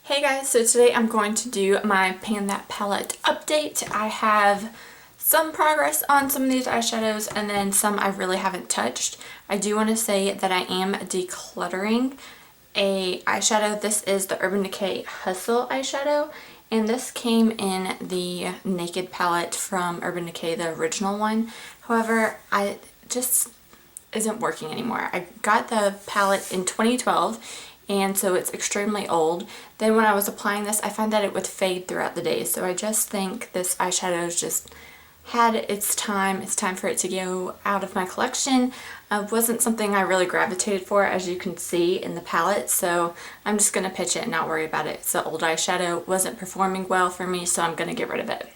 Hey guys, so today I'm going to do my Pan That Palette update. I have some progress on some of these eyeshadows and then some I really haven't touched. I do want to say that I am decluttering a eyeshadow. This is the Urban Decay Hustle eyeshadow, and this came in the Naked palette from Urban Decay, the original one. However, it just isn't working anymore. I got the palette in 2012 and so it's extremely old. Then when I was applying this, I found that it would fade throughout the day. So I just think this eyeshadow just had its time. It's time for it to go out of my collection. Wasn't something I really gravitated for, as you can see in the palette. So I'm just going to pitch it and not worry about it. It's an old eyeshadow. Wasn't performing well for me, so I'm going to get rid of it.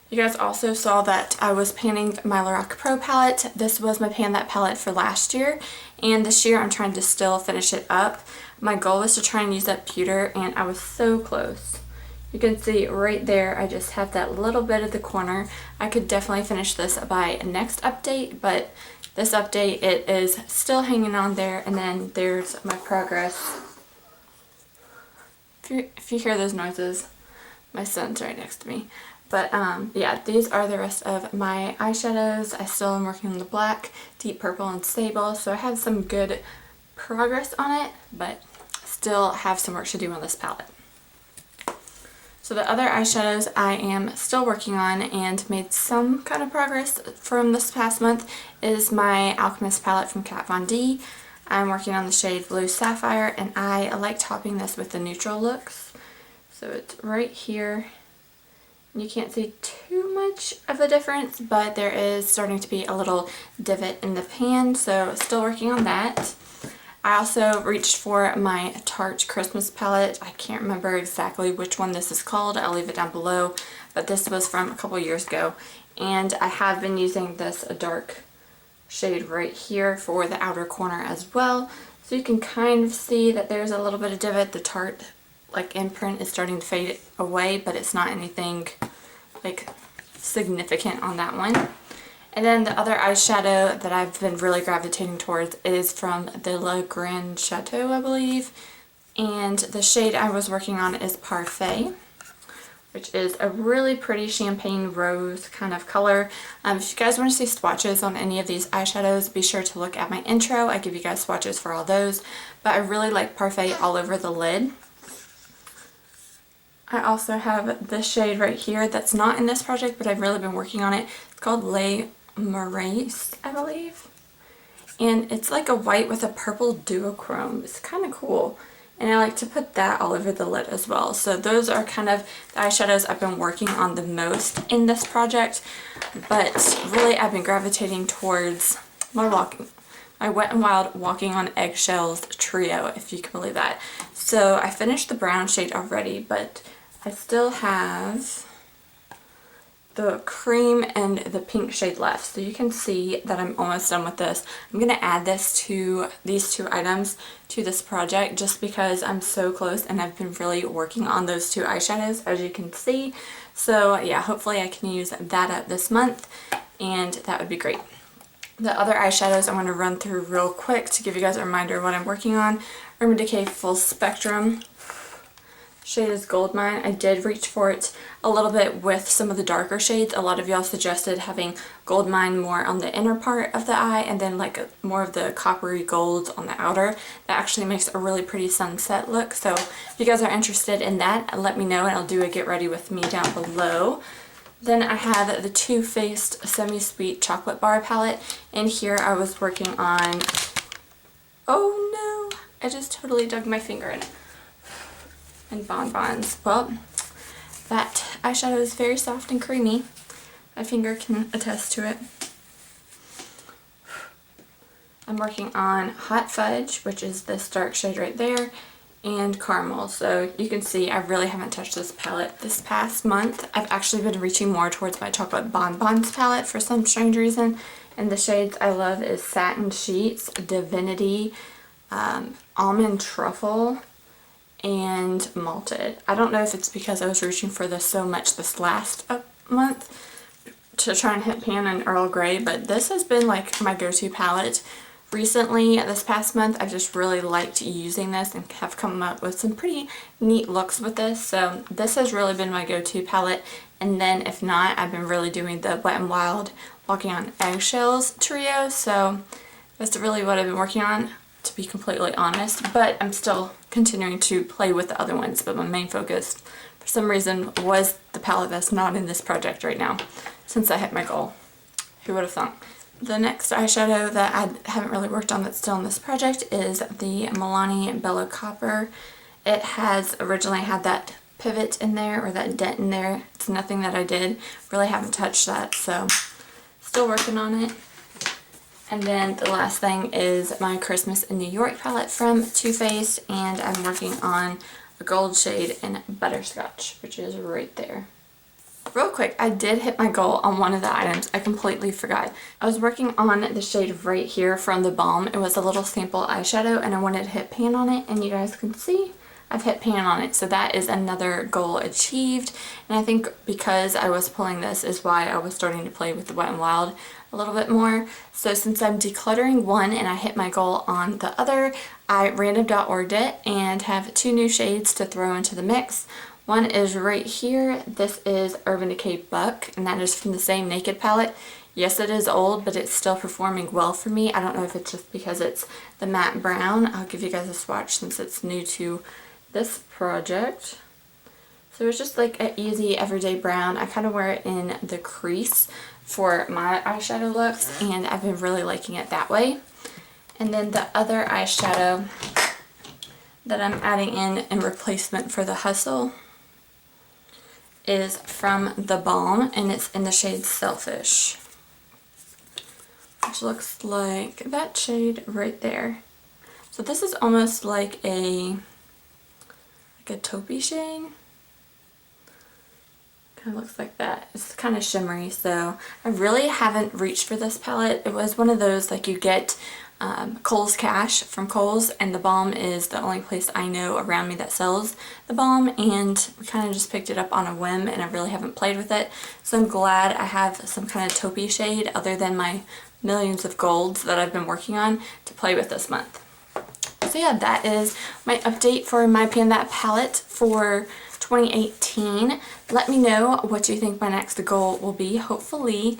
You guys also saw that I was panning my Lorac Pro Palette. This was my Pan That palette for last year, and this year I'm trying to still finish it up. My goal was to try and use up pewter, and I was so close. You can see right there, I just have that little bit of the corner. I could definitely finish this by next update, but this update, it is still hanging on there, and then there's my progress. If you hear those noises, my son's right next to me. But yeah, these are the rest of my eyeshadows. I still am working on the black, deep purple, and sable, so I have some good progress on it, but still have some work to do on this palette. So the other eyeshadows I am still working on and made some kind of progress from this past month is my Alchemist Palette from Kat Von D. I'm working on the shade Blue Sapphire, and I like topping this with the neutral looks. So it's right here. You can't see too much of a difference, but there is starting to be a little divot in the pan, so still working on that. I also reached for my Tarte Christmas palette. I can't remember exactly which one this is called. I'll leave it down below, but this was from a couple years ago, and I have been using this dark shade right here for the outer corner as well, so you can kind of see that there's a little bit of divot. The Tarte imprint is starting to fade away, but it's not anything significant on that one. And then the other eyeshadow that I've been really gravitating towards is from the Grande Chatou, I believe, and the shade I was working on is Parfait, which is a really pretty champagne rose kind of color. If you guys want to see swatches on any of these eyeshadows, be sure to look at my intro. I give you guys swatches for all those, but I really like Parfait all over the lid. I also have this shade right here that's not in this project, but I've really been working on it. It's called Les Moraes, I believe. And it's like a white with a purple duochrome. It's kind of cool. And I like to put that all over the lid as well. So those are kind of the eyeshadows I've been working on the most in this project. But really I've been gravitating towards my Wet n Wild Walking on Eggshells trio, if you can believe that. So I finished the brown shade already, but I still have the cream and the pink shade left. So you can see that I'm almost done with this. I'm going to add these two items to this project just because I'm so close and I've been really working on those two eyeshadows, as you can see. So yeah, hopefully I can use that up this month, and that would be great. The other eyeshadows I want to run through real quick to give you guys a reminder of what I'm working on. Urban Decay Full Spectrum. Shade is Gold Mine. I did reach for it a little bit with some of the darker shades. A lot of y'all suggested having Gold Mine more on the inner part of the eye and then more of the coppery gold on the outer. That actually makes a really pretty sunset look. So if you guys are interested in that, let me know and I'll do a get ready with me down below. Then I have the Too Faced Semi-Sweet Chocolate Bar Palette, and here I was working on, oh no, I just totally dug my finger in it. And bonbons. Well, that eyeshadow is very soft and creamy. My finger can attest to it. I'm working on Hot Fudge, which is this dark shade right there, and Caramel. So you can see I really haven't touched this palette this past month. I've actually been reaching more towards my Chocolate Bonbons palette for some strange reason. And the shades I love is Satin Sheets, Divinity, Almond Truffle, and Malted. I don't know if it's because I was reaching for this so much this last month to try and hit pan and Earl Grey, but this has been like my go-to palette recently, this past month, I've just really liked using this and have come up with some pretty neat looks with this. So this has really been my go-to palette. And then if not, I've been really doing the Wet n Wild Walking on Eggshells trio. So that's really what I've been working on, to be completely honest. But I'm still continuing to play with the other ones. But my main focus, for some reason, was the palette that's not in this project right now, since I hit my goal. Who would have thought? The next eyeshadow that I haven't really worked on that's still in this project is the Milani Bellow Copper. It has originally had that pivot in there, or that dent in there. It's nothing that I did. Really haven't touched that, so still working on it. And then the last thing is my Christmas in New York palette from Too Faced, and I'm working on a gold shade in Butterscotch, which is right there. Real quick, I did hit my goal on one of the items. I completely forgot. I was working on the shade right here from the Balm. It was a little sample eyeshadow, and I wanted to hit pan on it, and you guys can see I've hit pan on it. So that is another goal achieved. And I think because I was pulling this is why I was starting to play with the Wet n Wild a little bit more. So since I'm decluttering one and I hit my goal on the other, I random.org'd it and have 2 new shades to throw into the mix. One is right here. This is Urban Decay Buck, and that is from the same Naked palette. Yes, it is old, but it's still performing well for me. I don't know if it's just because it's the matte brown. I'll give you guys a swatch since it's new to this project. So it's just like an easy everyday brown. I kind of wear it in the crease for my eyeshadow looks, and I've been really liking it that way. And then the other eyeshadow that I'm adding in replacement for the Hustle is from the Balm, and it's in the shade Selfish, which looks like that shade right there. So this is almost like a taupey shade. Kind of looks like that. It's kind of shimmery, so I really haven't reached for this palette. It was one of those like you get Kohl's Cash from Kohl's, and the Balm is the only place I know around me that sells the Balm, and we kind of just picked it up on a whim, and I really haven't played with it. So I'm glad I have some kind of taupey shade other than my millions of golds that I've been working on to play with this month. So yeah, that is my update for my Pan That palette for 2018. Let me know what you think my next goal will be. Hopefully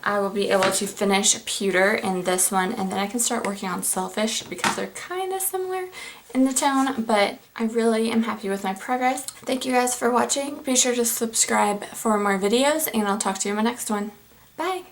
I will be able to finish Pewter in this one, and then I can start working on Selfish because they're kind of similar in the tone, but I really am happy with my progress. Thank you guys for watching. Be sure to subscribe for more videos, and I'll talk to you in my next one. Bye!